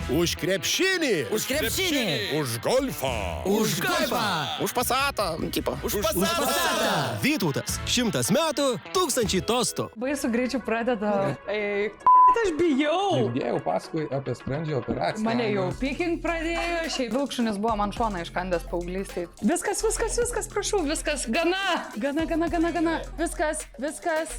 Už krepšinį. Už krepšinį. Už golfą. Už golfą. Už pasatą. Tipo. Už pasatą. Vytautas. 100 metų, 1000 tostų. Baisu greičiu pradeda. Aš bijau. Girdėjau paskui apie skrandžio operaciją. Mane jau picking pradėjo, šiaip vilkšunis buvo man šoną iškandęs paauglystėj. Viskas, prašau, viskas, gana. Viskas.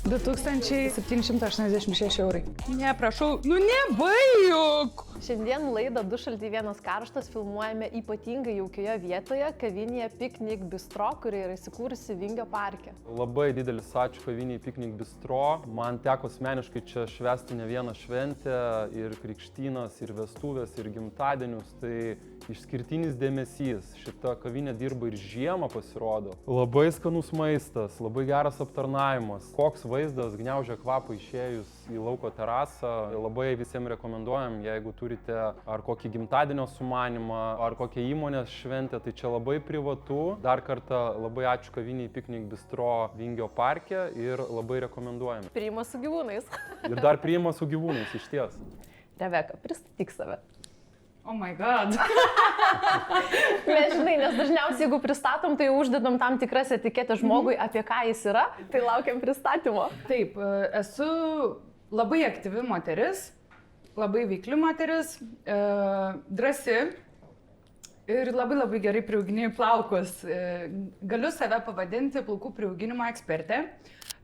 2786 eurai. Ne, prašau, nebajuk. Šiandien laidą Du šalti vienas karštas filmuojame ypatingai jaukioje vietoje, kavinėje Picnic Bistro, kuri yra įsikūrusi Vingio parke. Labai didelis ačiū kavinėje Picnic Bistro. Man teko asmeniškai čia švęsti ne vieną šventę, ir krikštynas, ir vestuvės, ir gimtadienius. Tai išskirtinis dėmesys. Šita kavinė dirba ir žiemą pasirodo. Labai skanus maistas, labai geras aptarnavimas. Koks vaizdas, gniaužia kvapą išėjus į lauko terasą. Labai visiems rekomenduojam, jeigu turite ar kokį gimtadienio sumanimą, ar kokią įmonės šventę, tai čia labai privatu. Dar kartą labai ačiū kaviniai Picnic Bistro Vingio parke ir labai rekomenduojam. Priima su gyvūnais. Ir dar priima su gyvūnais, iš ties. Rebeka, pristatyk save. Oh my god. Mes žinai, nes dažniausiai, jeigu pristatom, tai uždedam tam tikras etiketės žmogui, apie ką jis yra, tai laukiam pristatymo. Taip, esu labai aktyvi moteris, labai veikli moteris, drąsi ir labai gerai priauginėjau plaukus. Galiu save pavadinti plaukų priauginimo ekspertė,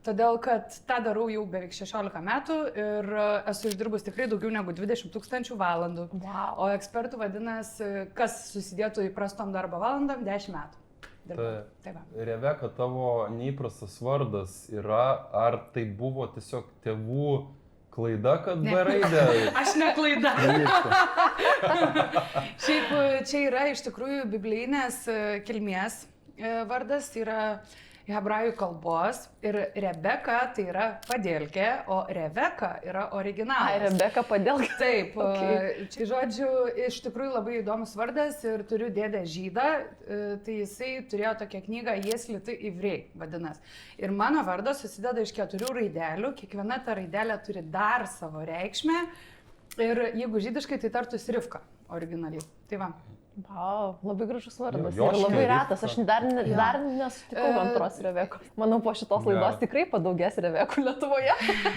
todėl kad tą darau jau beveik 16 metų ir esu išdirbus tikrai daugiau negu 20 000 valandų. Wow. O ekspertų vadinasi, kas susidėtų įprastom darbo valandom, 10 metų. Tai Rebeka, tavo neįprastas vardas yra, ar tai buvo tiesiog tėvų klaida, kad B raidė? Aš ne klaida. Šiaip čia yra iš tikrųjų biblijinės kilmės vardas, yra hebrajų kalbos ir Rebeka tai yra padėlkė, o Reveka yra originalas. Rebeka padėlkė. Taip, Okay. Žodžiu, iš tikrųjų labai įdomus vardas ir turiu dėdę žydą, tai jisai turėjo tokią knygą Jesli tai ivriai vadinas. Ir mano vardas susideda iš 4 raidelių, kiekviena ta raidelė turi dar savo reikšmę ir jeigu žydiškai tai tartus Rivka originaliai. Tai va. Wow, labai gražus vardas Jo, ir labai Rivka. retas. Aš dar nesutikau antros Revekos. Manau, po šitos laidos tikrai padaugės Revekų Lietuvoje.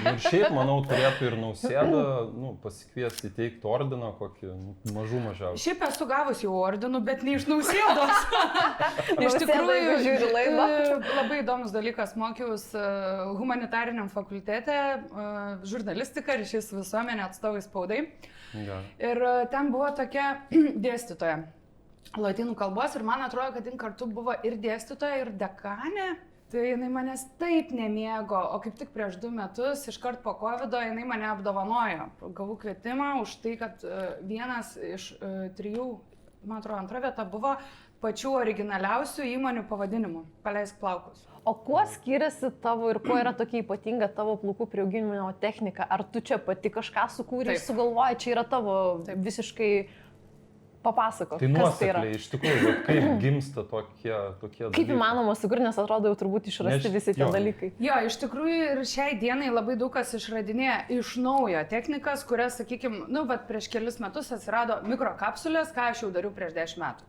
Ir šiaip, manau, turėtų ir Nausėda pasikviesti įteikti ordiną kokį mažiausiai. Šiaip esu gavus jau ordinų, bet ne iš Nausėdos. Iš tikrųjų, žiūri laidą. Labai įdomus dalykas, mokiaus humanitariniam fakultete, žurnalistika, ryšys visuomenė, atstovai spaudai. Ja. Ir ten buvo tokia dėstytoja lotynų kalbos ir man atrodo, kad jin kartu buvo ir dėstytoja, ir dekanė. Tai jinai manęs taip nemėgo, o kaip tik prieš 2 metus, iškart po COVID-o, jinai mane apdovanojo. Gavau kvietimą už tai, kad vienas iš 3, man atrodo, antra vieta buvo pačių originaliausių įmonių pavadinimų – Paleisk plaukus. O kuo skiriasi tavo ir kuo yra tokia ypatinga tavo plaukų priauginimo technika? Ar tu čia pati kažką sukūrei, sugalvojai, čia yra tavo visiškai papasakok, Tai kas tai yra? nuosekliai, iš tikrųjų, kaip gimsta tokie dalykai. Kaip įmanoma sukurti, nes atrodo jau turbūt išrasti visi tie dalykai. Jo, iš tikrųjų ir šiai dienai labai daug kas išradinėja iš naujo technikas, kurias, sakykime, prieš kelis metus atsirado mikrokapsulės, ką aš jau dariau prieš 10 metų.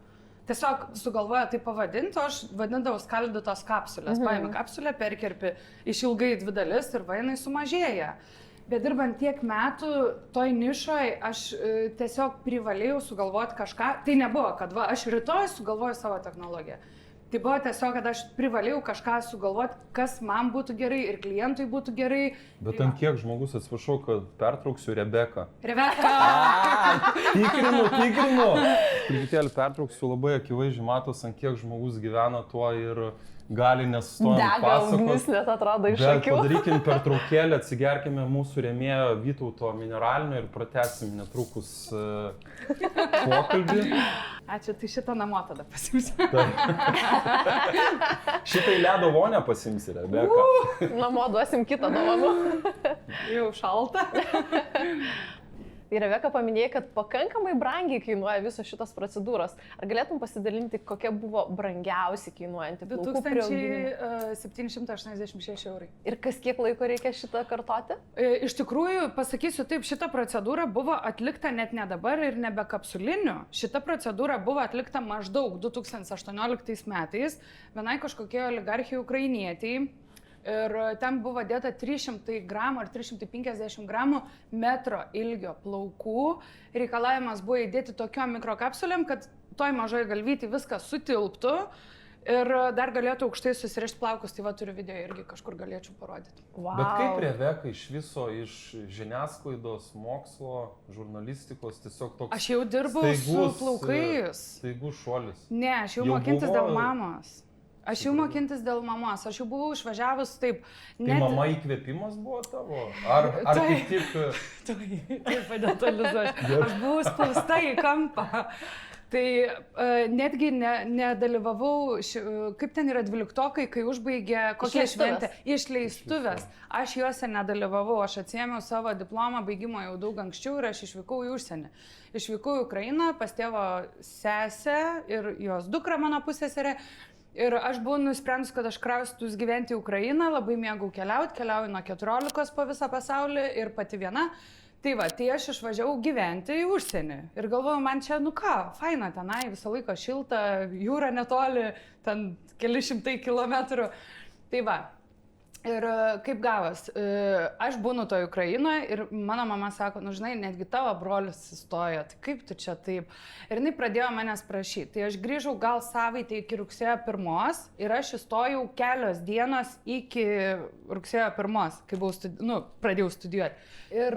Tiesiog sugalvoja tai pavadinti, o aš vadindavau skaldytos kapsulės. Paimi kapsulę, perkerpi išilgai 2 dalis ir jinai sumažėja. Bet dirbant tiek metų toj nišoj, aš tiesiog privalėjau sugalvoti kažką. Tai nebuvo, kad aš rytoj sugalvoju savo technologiją. Tai buvo tiesiog, kad aš privalėjau kažką sugalvoti, kas man būtų gerai ir klientui būtų gerai. Bet ant kiek žmogus, atsiprašau, kad pertrauksiu Rebeką. Reveka! Tikrinu. Truputėlį pertrauksiu, labai akivaizdžiai matos, ant kiek žmogus gyvena tuo ir gali nesustojant pasakoti. Dega ugnis, net atrodo iš Bet akių. padarykim pertraukėlę, atsigerkime mūsų rėmėjo Vytauto mineralinio ir pratęsim netrukus pokalbį. Ačiū, tai šitą namo tada pasimsiu. Šitai ledo vonę pasimsi, Rebeka. Namo duosim kitą dovaną. Jau šalta. Ir Reveka paminėjo, kad pakankamai brangiai kainuoja visos šitos procedūros. Ar galėtum pasidalinti, kokia buvo brangiausiai kainuojanti plaukų prieauginimai? 2786 eurai. Ir kas kiek laiko reikia šitą kartoti? Iš tikrųjų, pasakysiu taip, šita procedūra buvo atlikta net ne dabar ir nebe kapsuliniu. Šita procedūra buvo atlikta maždaug 2018 metais vienai kažkokie oligarchijai ukrainietiai. Ir ten buvo dėta 300 gramų ar 350 gramų metro ilgio plaukų. Reikalavimas buvo įdėti tokiom mikrokapsulėm, kad toj mažoj galvyti viskas sutilptų ir dar galėtų aukštai susirišti plaukus. Tai va, turiu video irgi kažkur galėčiau parodyti. Wow. Bet kaip Reveka iš viso, iš žiniasklaidos, mokslo, žurnalistikos, tiesiog toks... Aš jau dirbau su plaukais. Staigus šuolis. Ne, aš jau mokintis dėl mamos. Aš jau mokintis dėl mamos, aš jau buvau išvažiavus taip. Tai mama įkvėpimas buvo tavo? Ar kaip tik... Taip, padetalizuoti. Aš buvau spausta į kampą. Tai netgi nedalyvavau, kaip ten yra 12-okai, kai užbaigė kokią šventę. Išleistuvės. Aš juose nedalyvavau, aš atsiėmiau savo diplomą, baigimo jau daug anksčiau ir aš išvykau į užsienį. Išvykau į Ukrainą pas tėvo sesę ir jos dukrą mano pusseserę. Ir aš buvau nusprendus, kad aš kraustus gyventi į Ukrainą, labai mėgau keliauju nuo 14 po visą pasaulį ir pati viena. Tai va, tai aš išvažiavau gyventi į užsienį. Ir galvojau, man čia, nu ką, faina tenai, visą laiką šilta, jūra netoli, ten keli šimtai kilometrų. Tai va. Ir kaip gavas, aš būnu toje Ukrainoje ir mano mama sako, nu žinai, netgi tavo brolis įstojo, tai kaip tu čia taip? Ir jinai pradėjo manęs prašyti. Tai aš grįžau gal savaitę iki rugsėjo 1 ir aš įstojau kelios dienos iki rugsėjo 1, kai pradėjau studijuoti. Ir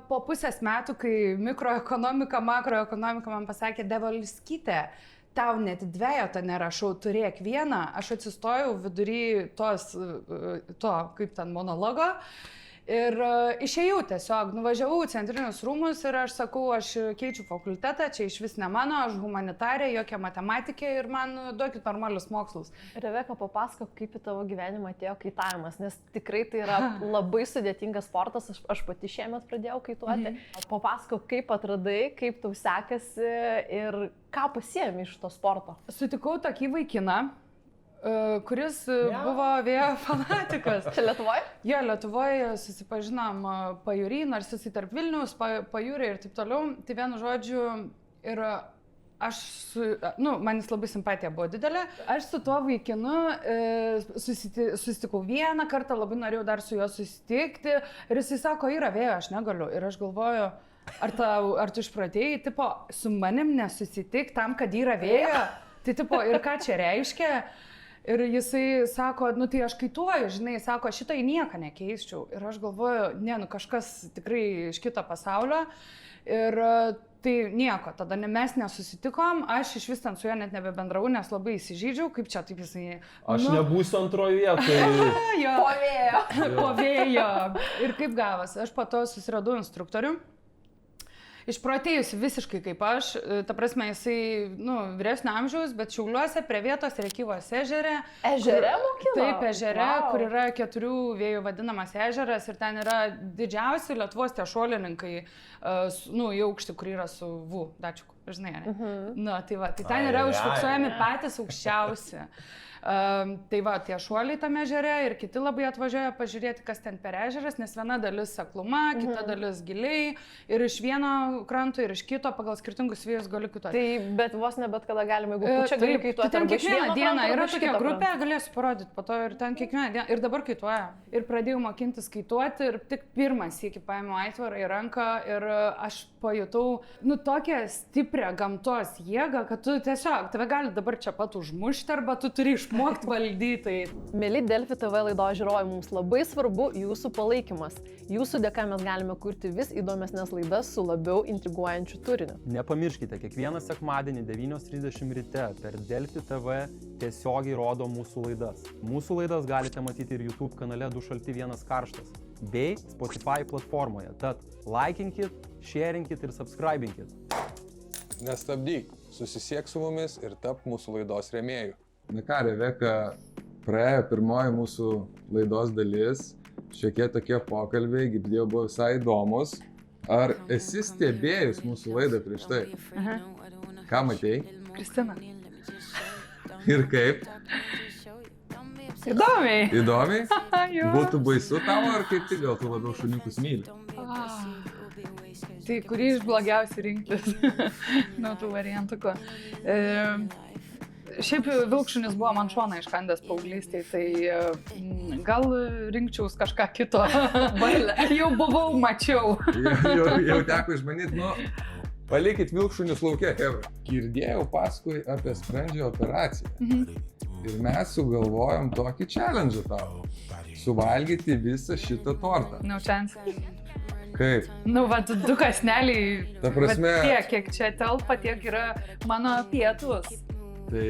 po pusės metų, kai mikroekonomika, makroekonomika man pasakė, Devalskytė, tau net dvejotą nerašau, turėk vieną, aš atsistojau vidury kaip ten monologo ir išėjau tiesiog, nuvažiavau į centrinius rūmus ir aš sakau, aš keičiu fakultetą, čia iš vis ne mano, aš humanitarė, jokia matematikė ir man duokit normalius mokslus. Reveka, papasakok, kaip į tavo gyvenimą atėjo kaitavimas, nes tikrai tai yra labai sudėtingas sportas, aš pati šiemet pradėjau kaituoti. Papasakok, kaip atradai, kaip tau sekasi ir ką pasiėmė iš to sporto. Sutikau tokį vaikiną, kuris buvo vėjo fanatikas. Čia Lietuvoje? Jo, Lietuvoje susipažinom pajūry, nors jisai tarp Vilniaus, pajūrė ir taip toliau. Tai vienu žodžiu, ir aš, man jis labai simpatija buvo didelė. Aš su tuo vaikinu susitikau vieną kartą, labai norėjau dar su juo susitikti. Ir jisai sako, yra vėjo, aš negaliu. Ir aš galvoju, ar tu išpratėjai, tipo, su manim nesusitik tam, kad yra vėjo. Tai tipo, ir ką čia reiškia? Ir jisai sako, nu tai aš kaituoju, žinai, sako, šitą į nieką nekeisčiau. Ir aš galvoju, kažkas tikrai iš kito pasaulio. Ir tai nieko, tada mes nesusitikom, aš iš vis ten su juo net nebebendravau, nes labai įsižydžiau, kaip čia taip jisai... Aš nebūsiu antroje vietoje. Po vėjo. Po vėjo. Ir kaip gavas, aš po to susiradau instruktorių. Išprotėjusi visiškai kaip aš, ta prasme jisai, vyresnio amžiaus, bet Šiauliuose prie vietos Rėkyvos ežere. Ežere mokino? Taip, ežere, kur yra 4 vėjų vadinamas ežeras ir ten yra didžiausi Lietuvos tie šuolininkai, į aukštį, kur yra su dačiuku, žinai, ne? Tai va, tai ten yra užfiksuojami patys aukščiausi. Tai va, tie šuoliai tame ežere ir kiti labai atvažiuoja pažiūrėti, kas ten per ežeras, nes viena dalis sekluma, kita dalis giliai ir iš vieno kranto ir iš kito pagal skirtingus vėjus gali kaituoti. Tai bet vos ne bet kada galima, jeigu čia gali kaituoti. Ten kiekvieną dieną yra tokia grupė, galėsiu parodyti po to ir ten kiekvieną dieną ir dabar kaituoja. Ir pradėjau mokintis kaituoti ir tik pirmas iki paėmiau aitvarą į ranką ir aš pajutau, tokią stiprią gamtos jėgą, kad tu tiesiog, tave gali dabar čia pat užmušti arba tu turi išmokti valdyti. Mėly Delfi TV laidos žiūrovai, mums labai svarbu jūsų palaikymas. Jūsų dėka mes galime kurti vis įdomesnės laidas su labiau intriguojančiu turiniu. Nepamirškite, kiekvieną sekmadienį 9:30 ryte per Delfi TV tiesiogiai rodo mūsų laidas. Mūsų laidas galite matyti ir YouTube kanale Du šalti vienas karštas bei Spotify platformoje. Tad laikinkit, sharingkit ir subscribinkit. Nestabdyk, susisiek su mumis ir tap mūsų laidos rėmėjų. Na ką, Reveka, praėjo pirmoji mūsų laidos dalis, šiokie tokie pokalbiai, girdėjau, buvo visai įdomus. Ar esi stebėjus mūsų laidą prieš tai? Aha. Ką matei? Kristina. Ir kaip? Įdomiai. Įdomiai? Jo. Būtų baisu tavo, ar kaip tik gal tu labiau šuniukus myli? Tai kurį iš blogiausių rinktis? Nuo tų variantų ko. Šiaip vilkšunis buvo man šoną iškandęs paauglystėje, tai gal rinkčiaus kažką kito. Jau buvau, mačiau. Jau teko išmanyti, nu, palikit vilkšunius lauke, hebra. Girdėjau paskui apie skrandžio operaciją. Ir mes sugalvojom tokį challenge tau. Suvalgyti visą šitą tortą. No chance. Kaip? Nu, vat, du kasneliai. Ta prasme- Vat tiek, kiek čia telpa, tiek yra mano pietus. Tai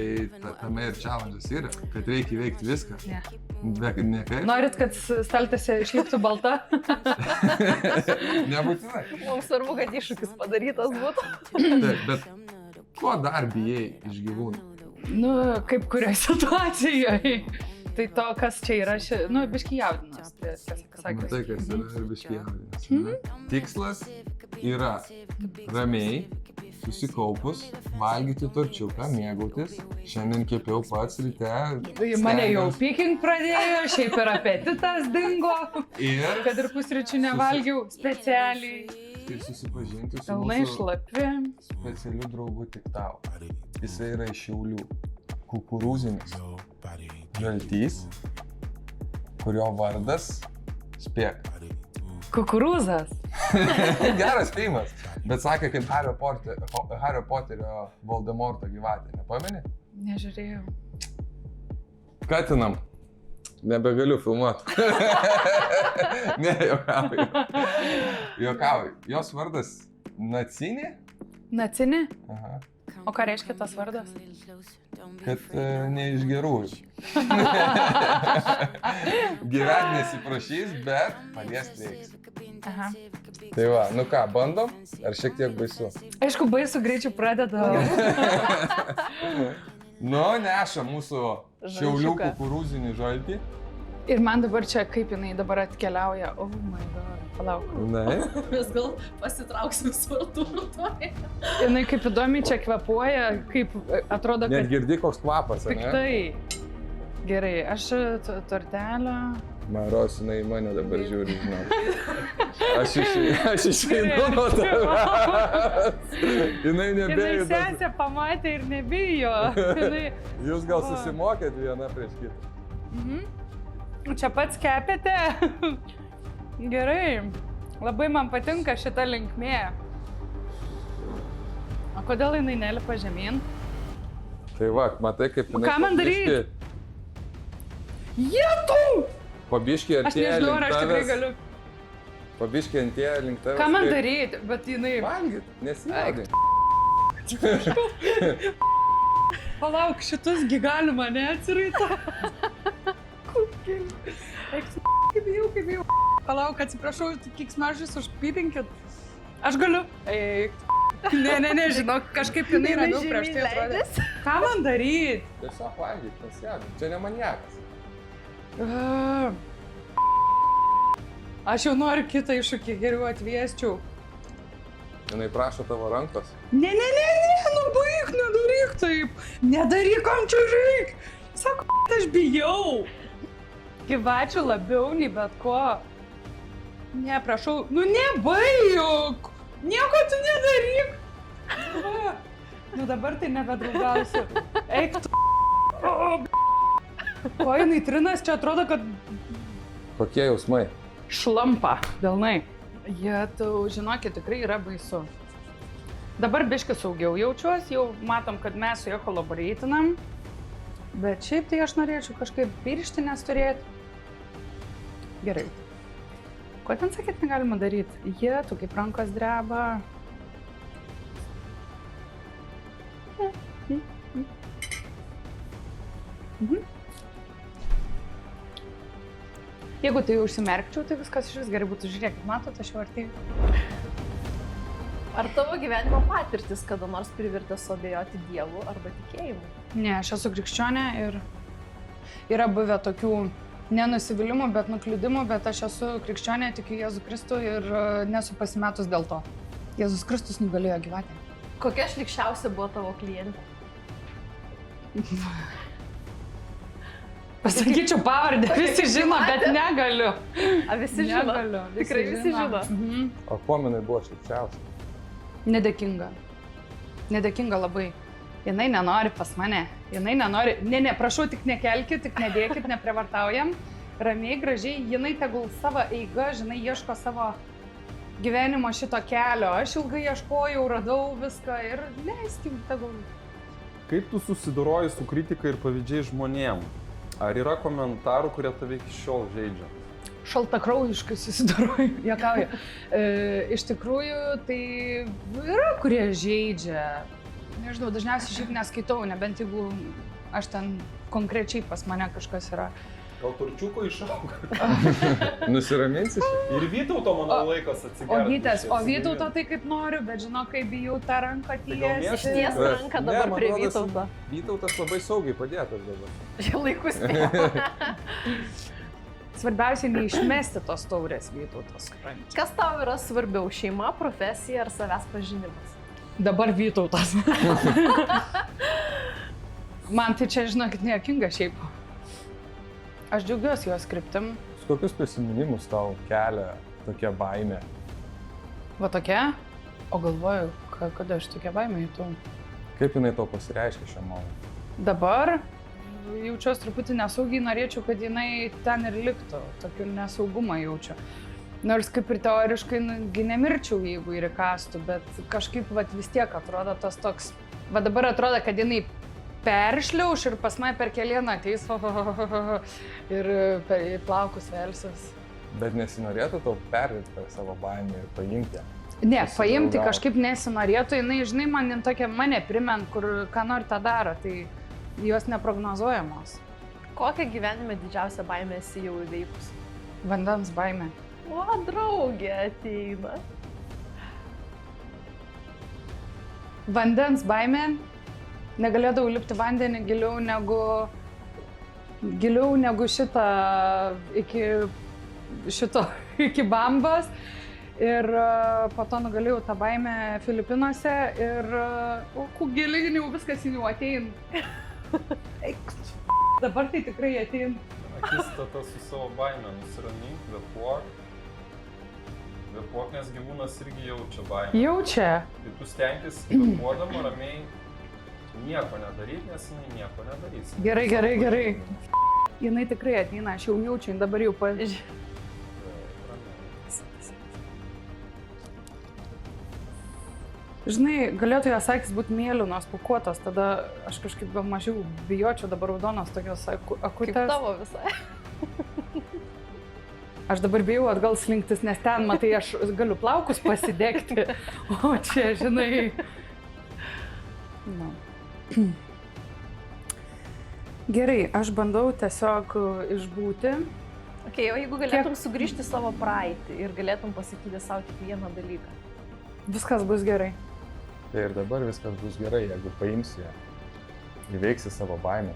tame ir challenge'as yra, kad reikia įveikti viską. Ne. Ne kaip? Norit, kad staltiesė išliktų balta? Nebūtinai. Mums svarbu, kad iššūkis padarytas būtų. Taip, bet ko dar bijai iš gyvūnų? Nu, kaip kurioje situacijoje. Tai to, kas čia yra, nu, biški jaudinas. Tai kas yra ir biški jaudinas. Tikslas yra ramiai, susikaupus, valgyti torčiuką, mėgautis. Šiandien kepiau pats ryte. Mane jau pykint pradėjo, šiaip ir apetitas dingo. Ir Kad ir pusryčių nevalgiau specialiai. tai susipažinti su Pilnai mūsų šlapi. specialiu draugu tik tau. Jisai yra iš Šiaulių. Kukurūzinis žaltys, kurio vardas spėk. Kukurūzas. Geras spėjimas, bet sakė kaip Hario Poterio Voldemorto gyvatė, nepameni? Nežiūrėjau. Katinam. Nebegaliu filmuoti. Ne, juokauju. Juokauju. Jos vardas Nacinė? Nacinė? Aha. O ką reiškia tas vardas? Kad ne iš gerųjų. Gyvent nesiprašys, bet paliest reiks. Aha. Tai va, nu ką, bandom? Ar šiek tiek baisu? Aišku, baisu greičiau pradeda. Nu, neša mūsų Šiaulių Žalčiuką. kukurūzinį žaltį. Ir man dabar čia, kaip jinai dabar atkeliauja. Oh my god, palauk. Na, Mes gal pasitrauksim su Artūru tuoj. Jinai kaip įdomiai čia kvepuoja, kaip atrodo, net kad girdi koks kvapas, ne? piktai. Gerai, aš tortelę. Maros, jinai į mane dabar žiūri, žinau. Aš išeinu nuo tavęs. Jinai Jinai nebejuda. sesė pamatė ir nebijo. Jinai... Jūs gal susimokėt viena prieš kitą. Čia pats kepėte? Gerai. Labai man patinka šita linkmė. O kodėl jinai nelipa žemyn? Tai va, matai kaip jinai... Ką man daryt? Jėtų! Pabiškį Aš artėja nežinau, link ar aš tikrai tavęs. galiu. Pabiškį artėja link tavęs. Ką man kaip- daryti? Bet jinai... Valgyt, nesijaudink. Palauk, šitusgi galima neatsiraita. Kukėlį. Kaip bijau. Palauk, atsiprašau, kiksmažys užpydinkit. Aš galiu. Eik. Ne, žinok, kažkaip jinai ramiau prieš tai atrodė. Ką man daryti? Tiesiog valgyt, nesijaudink. Čia ne maniakas. Aš jau noriu kitą iššūkį geriau atviesčiau. Jinai prašo tavo rankos. Ne, nu baig, nedaryk taip. Nedaryk, kam čia reik. Sako, aš bijau. Gyvačių labiau nei bet ko. Ne, prašau, nu nebaig. Nieko tu nedaryk. Va. Nu dabar tai nebedraugausiu. Eik tu. Ko jinai trinas, čia atrodo, kad Kokie jausmai? šlampa delnai. Jie, tau, žinokit, tikrai yra baisu. Dabar biškai saugiau jaučiuosi, jau matom, kad mes su juo kolaboreitinam. Bet šiaip tai aš norėčiau kažkaip pirštinės turėti. Gerai. Ko ten sakėt negalima daryti? Jie, tu kaip rankos dreba. Jeigu tai užsimerkčiau, tai viskas iš vis gerai būtų. Žiūrėkit, matot, aš jau artėjau. Ar tavo gyvenimo patirtis kada nors privertė suabejoti Dievu arba tikėjimu? Ne, aš esu krikščionė ir yra buvę tokių nenusivylimų, bet nukliudimų, bet aš esu krikščionė, tikiu Jėzų Kristų ir nesu pasimetus dėl to. Jėzus Kristus nugalėjo gyvatę. Kokia šlikščiausia buvo tavo klientė? Pasakyčiau pavardę, visi žino, bet negaliu. A visi žino? Negaliu. Tikrai visi žino. Mhm. O kuo jinai buvo šlikščiausia? Nedėkinga. Nedėkinga labai. Jinai nenori pas mane. Jinai nenori. Ne, prašau, tik nekelkit, tik nedėkit, neprivartaujam. Ramiai, gražiai, jinai tegul savo eiga, žinai, ieško savo gyvenimo šito kelio. Aš ilgai ieškojau, radau viską ir leiskim tegul. Kaip tu susidoroji su kritika ir pavydžiai žmonėm? Ar yra komentarų, kurie tave iki šiol žaidžia? Šaltakraujiškai susidoroju, juokauju. Iš tikrųjų, tai yra, kurie žaidžia. Nežinau, dažniausiai šiaip neskaitau, nebent jeigu aš ten konkrečiai pas mane kažkas yra. Gal turčiuko išauga? Nusiraminsi šiek? Ir Vytauto, manau, laikas atsigerti. O Vytauto tai kaip noriu, bet žinau, kaip bijau tą ranką tiesti. Išties ranką dabar prie Vytauto. Vytautas labai saugiai padėtas dabar. Šia laikus spėjo. Svarbiausia, neišmesti tos taurės Vytautos. Kas tau yra svarbiau, šeima, profesija ar savęs pažinimas? Dabar Vytautas. Man tai čia, žinokit, nejuokinga šiaip. Aš džiaugiuosi jos kryptim. Kokius prisiminimus tau kelia tokia baimė? Va tokia? O galvoju, kada aš tokia baimė jutau. Kaip jinai tau pasireiškia šią malą? Dabar jaučiuosi truputį nesaugiai, norėčiau, kad jinai ten ir liktų. Tokį nesaugumą jaučiu. Nors kaip ir teoriškai nemirčiau, jeigu ir įkastų, bet kažkaip vis tiek atrodo tas toks. Va dabar atrodo, kad jinai peršliauš ir pas mane per kelieną ateis ir per plaukus velsis. Bet nesinorėtų tau perlipti per savo baimę ir paimti? Ne, paimti kažkaip nesinorėtų, jinai, žinai, man tokia mane primint, kur ką nori tą daro, tai jos neprognozuojamos. Kokią gyvenime didžiausią baimę esi jau įveikus? Vandens baimė. O, draugė ateina. Vandens baimė. Negalėdavau lipti vandenį giliau negu šitą iki bambos. Ir po to nugalėjau tą baimę Filipinuose ir giliai jau viskas jau atein. Dabar tai tikrai atein. Akistata su savo baime, nusiramink, kvėpuok. Kvėpuok, nes gyvūnas irgi jaučia baimę. Jaučia. Tai tu stenkis kvėpuodama ramiai nieko nedaryt, nes jinai nieko nedarys. Gerai. Jinai tikrai ateina, aš jau jaučiu, dabar jau Žinai, galėtų jos akys būti mėlynos, pūkuotos, tada aš kažkaip gal mažiau bijočiau dabar raudonos tokios akutės. Kaip tavo visai. Aš dabar bijau atgal slinktis, nes ten, matai, aš galiu plaukus pasidegti, o čia, žinai. No. Gerai, aš bandau tiesiog išbūti. O jeigu galėtum sugrįžti savo praeitį ir galėtum pasakyti savo tik vieną dalyką? Viskas bus gerai. Tai ir dabar viskas bus gerai, jeigu paimsi ją, įveiksi savo baimę.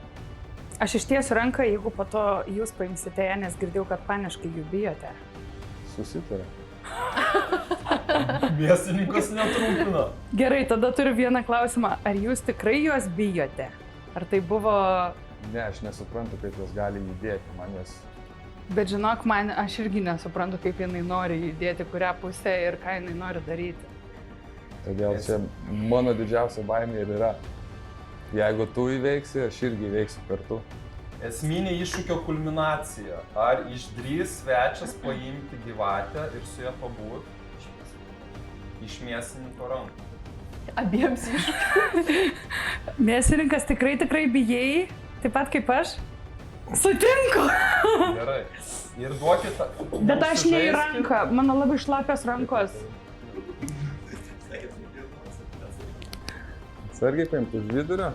Aš ištiesiu ranką, jeigu po to jūs paimsite ją, nes girdėjau, kad paniškai jų bijote. Susitarė. Mėsininkas netrumpina. Gerai, tada turiu vieną klausimą. Ar jūs tikrai juos bijote? Ar tai buvo... Ne, aš nesuprantu, kaip jos gali judėti, man jos... Bet žinok, aš irgi nesuprantu, kaip jinai nori judėti, kurią pusę ir ką jinai nori daryti. Todėl čia mano didžiausia baimė ir yra. Jeigu tu įveiksi, aš irgi įveiksiu kartu. Esminė iššūkio kulminacija. Ar išdrįs svečias paimti gyvatę ir su ją pabūti iš mėsininko rankų? Abiems iššūkių. Mėsininkas tikrai bijai, taip pat kaip aš? Sutinku! Gerai. Ir duokit... Bet aš ne į ranką, mano labai šlapios rankos. Atsargiai paimti už vidurio.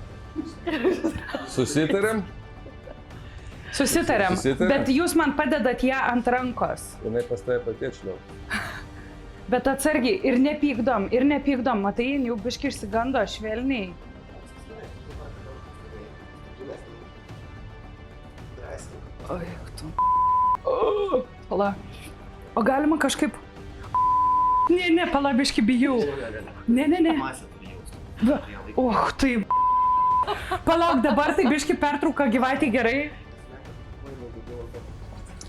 Susitarėm? Susitarėm, bet jūs man padedat ją ant rankos. Jinai pas tave patėčliau. Bet atsargiai, ir nepykdom, matai, jau biškai išsigando švelniai. Oi, tu. Pala. O galima kažkaip... Ne, pala, biški bijau. Ne. Va, taip. Palauk, dabar tai biški pertrauka gyvatį gerai.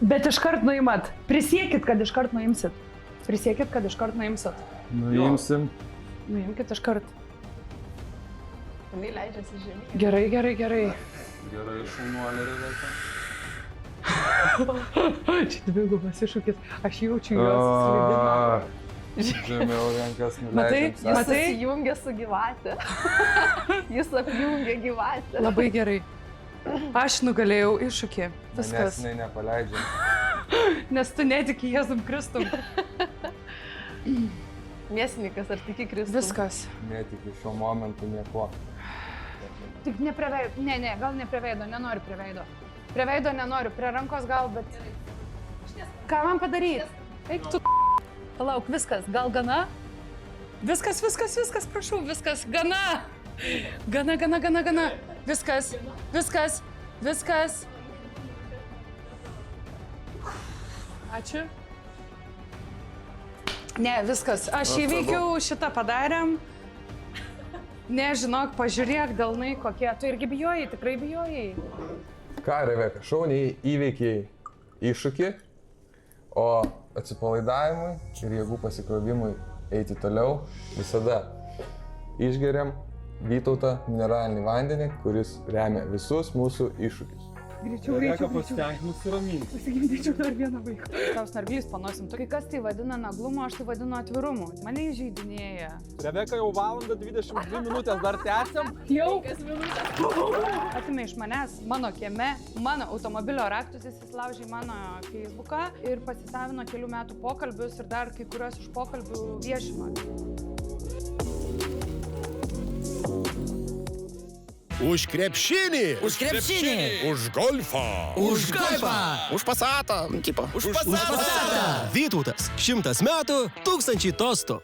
Bet iškart nuimat. Prisiekit, kad iškart nuimsit. Nuimsim. Nuimkit iškart. Jinai leidžiasi žemyn. Gerai. Gerai, šaunuolė Rebeka. Čia dvigubas iššūkis. Aš jaučiu jos slydimą. Žemiau rankas Matai? nuleidžiam. Jis susijungia su gyvatė. Jis apjungia gyvatę. Labai gerai. Aš nugalėjau iššūkį. Manęs Viskas. jinai nepaleidžia. Nes tu netiki Jėzum Kristum. Mėsininkas, ar tiki Kristų? Viskas. Netikiu šiuo momentu nieko. Tik ne prie veido. Ne, gal ne prie veido. Nenoriu prie veido. Prie veido nenoriu. Prie rankos gal, bet... Ką man padaryti? Eik tu. Palauk, viskas. Gal gana? Viskas, prašau, viskas. Gana. Gana. Viskas. Ačiū. Ne, viskas. Aš įveikiau šitą padarėm. Nežinok, pažiūrėk, delnai kokie. Tu irgi bijojai, tikrai bijojai. Ką, Rebeka, šauniai įveikiai iššūkį, o atsipalaidavimui ir jėgų pasikrovimui eiti toliau visada išgeriam Vytautą mineralinį vandenį, kuris remia visus mūsų iššūkius. Rebeka, pasistenk nusiraminti. Pasigimdėčiau dar vieną vaiką. Tau snarglys panosim. Kai kas tai vadina naglumu, aš tai vadinu atvirumu. Mane įžeidinėja. Rebeka, jau 1:22 minutės, dar tęsiam? Jau? Atimė iš manęs, mano kieme, mano automobilio raktus įsislaužė į mano Facebooką ir pasisavino kelių metų pokalbius ir dar kai kurios iš pokalbių viešino. Už krepšinį. Už krepšinį. Už golfą. Už golfą. Už pasatą. Tipo. Už pasatą. Vytautas. 100 metų, 1000 tostų.